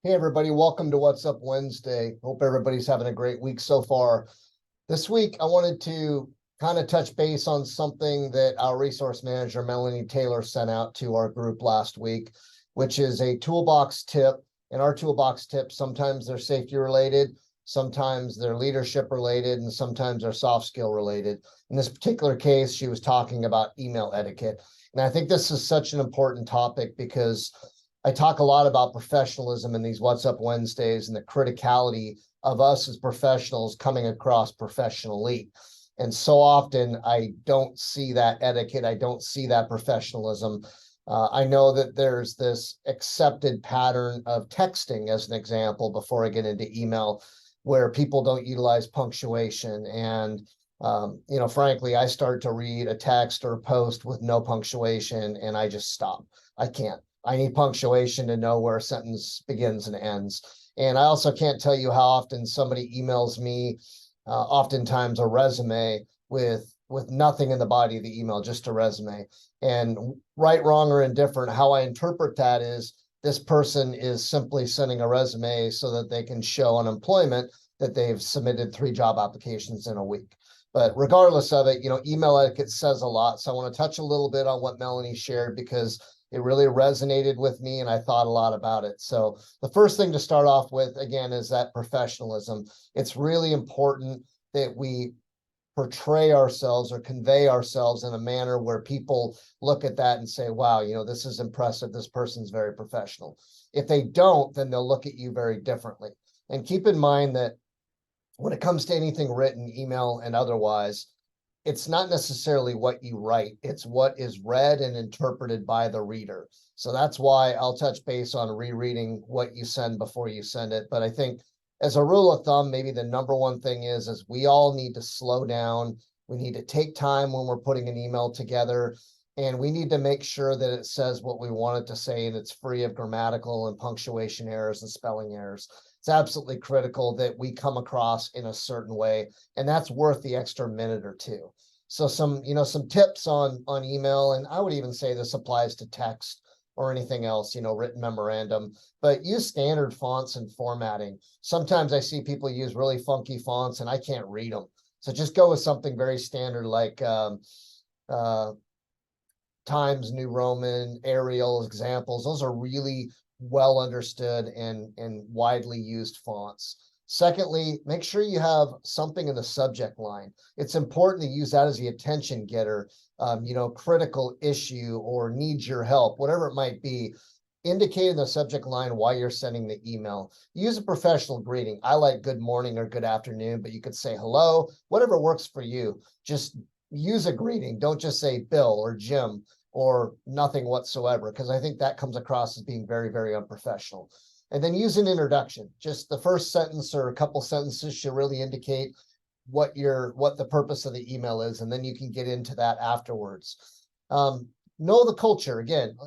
Hey, everybody, welcome to What's Up Wednesday. Hope everybody's having a great week so far. This week, I wanted to kind of touch base on something that our resource manager, Melanie Taylor, sent out to our group last week, which is a toolbox tip. And our toolbox tips, sometimes they're safety related, sometimes they're leadership related, and sometimes they're soft skill related. In this particular case, she was talking about email etiquette. And I think this is such an important topic because I talk a lot about professionalism in these What's Up Wednesdays and the criticality of us as professionals coming across professionally. And so often I don't see that etiquette. I don't see that professionalism. I know that there's this accepted pattern of texting, as an example, before I get into email, where people don't utilize punctuation. And, frankly, I start to read a text or a post with no punctuation and I just stop. I can't. I need punctuation to know where a sentence begins and ends. And I also can't tell you how often somebody emails me, oftentimes a resume with nothing in the body of the email, just a resume. And right, wrong, or indifferent, how I interpret that is this person is simply sending a resume so that they can show unemployment that they've submitted 3 job applications in a week. But regardless of it, email etiquette says a lot. So I want to touch a little bit on what Melanie shared because it really resonated with me and I thought a lot about it. So the first thing to start off with, again, is that professionalism. It's really important that we portray ourselves or convey ourselves in a manner where people look at that and say, wow, this is impressive. This person's very professional. If they don't, then they'll look at you very differently. And keep in mind that when it comes to anything written, email and otherwise, it's not necessarily what you write, it's what is read and interpreted by the reader. So that's why I'll touch base on rereading what you send before you send it. But I think as a rule of thumb, maybe the number one thing is we all need to slow down. We need to take time when we're putting an email together, and we need to make sure that it says what we want it to say and it's free of grammatical and punctuation errors and spelling errors. It's absolutely critical that we come across in a certain way, and that's worth the extra minute or two. So some tips on email, and I would even say this applies to text or anything else, written memorandum, but use standard fonts and formatting. Sometimes I see people use really funky fonts and I can't read them. So just go with something very standard like Times New Roman, Arial examples. Those are really well understood and widely used fonts. Secondly, make sure you have something in the subject line. It's important to use that as the attention getter, critical issue or needs your help, whatever it might be. Indicate in the subject line why you're sending the email. Use a professional greeting. I like good morning or good afternoon, but you could say hello, whatever works for you. Just use a greeting. Don't just say Bill or Jim or nothing whatsoever, because I think that comes across as being very, very unprofessional. And then use an introduction. Just the first sentence or a couple sentences should really indicate what the purpose of the email is, and then you can get into that afterwards. Know the culture. Again,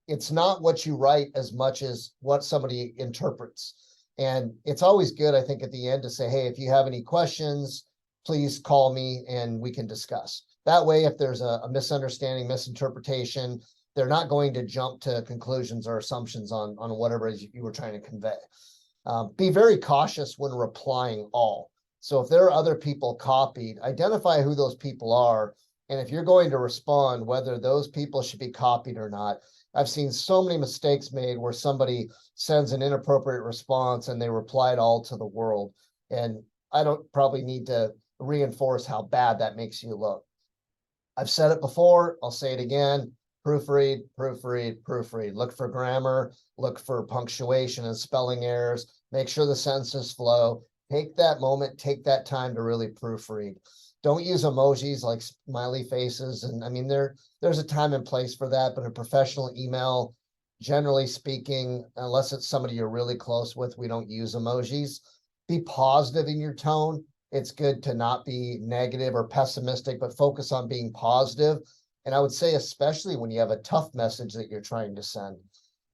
it's not what you write as much as what somebody interprets. And it's always good, I think, at the end to say, hey, if you have any questions, please call me and we can discuss. That way, if there's a misunderstanding, misinterpretation, they're not going to jump to conclusions or assumptions on whatever it is you were trying to convey. Be very cautious when replying all. So if there are other people copied, identify who those people are. And if you're going to respond, whether those people should be copied or not. I've seen so many mistakes made where somebody sends an inappropriate response and they replied all to the world. And I don't probably need to reinforce how bad that makes you look. I've said it before, I'll say it again. Proofread, proofread, proofread. Look for grammar, look for punctuation and spelling errors. Make sure the sentences flow. Take that moment, take that time to really proofread. Don't use emojis like smiley faces. And I mean, there's a time and place for that, but a professional email, generally speaking, unless it's somebody you're really close with, we don't use emojis. Be positive in your tone. It's good to not be negative or pessimistic, but focus on being positive. And I would say, especially when you have a tough message that you're trying to send.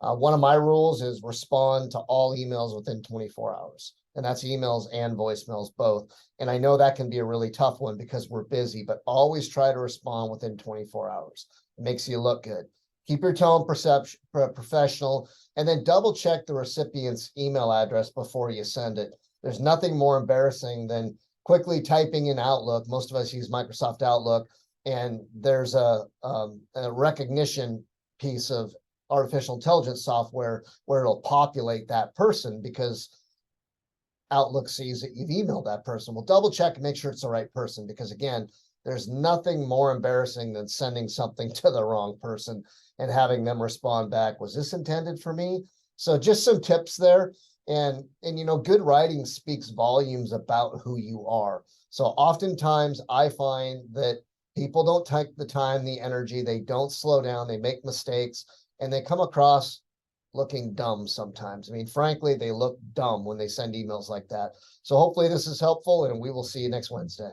One of my rules is respond to all emails within 24 hours. And that's emails and voicemails both. And I know that can be a really tough one because we're busy, but always try to respond within 24 hours. It makes you look good. Keep your tone professional, and then double check the recipient's email address before you send it. There's nothing more embarrassing than quickly typing in Outlook. Most of us use Microsoft Outlook, and there's a recognition piece of artificial intelligence software where it'll populate that person because Outlook sees that you've emailed that person. We'll double check and make sure it's the right person, because again, there's nothing more embarrassing than sending something to the wrong person and having them respond back, was this intended for me? So just some tips there. And good writing speaks volumes about who you are. So oftentimes I find that people don't take the time, the energy, they don't slow down, they make mistakes, and they come across looking dumb sometimes. I mean, frankly, they look dumb when they send emails like that. So hopefully this is helpful, and we will see you next Wednesday.